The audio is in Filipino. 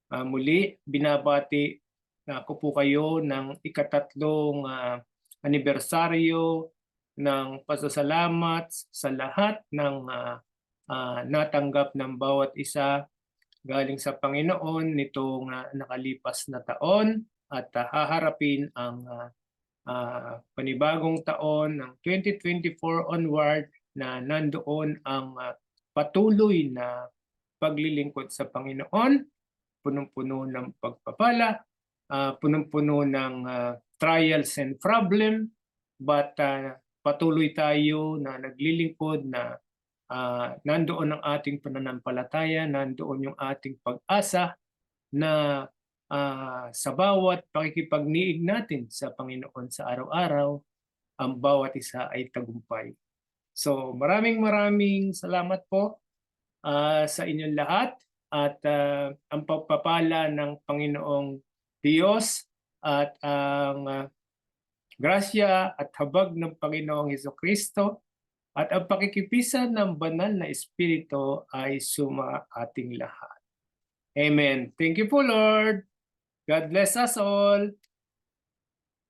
Muli, binabati ko po kayo ng ikatatlong anibersaryo ng pasasalamat sa lahat ng natanggap ng bawat isa galing sa Panginoon nitong nakalipas na taon at haharapin ang panibagong taon ng 2024 onward na nandoon ang patuloy na paglilingkod sa Panginoon, punong-puno ng pagpapala, punong-puno ng trials and problem, but patuloy tayo na naglilingkod na nandoon ang ating pananampalataya, nandoon yung ating pag-asa na sa bawat pakikipagniig natin sa Panginoon sa araw-araw, ang bawat isa ay tagumpay. So maraming salamat po sa inyong lahat at ang pagpapala ng Panginoong Diyos at ang grasya at habag ng Panginoong Hesukristo at ang pakikipisan ng banal na Espiritu ay suma ating lahat. Amen. Thank you po, Lord. God bless us all.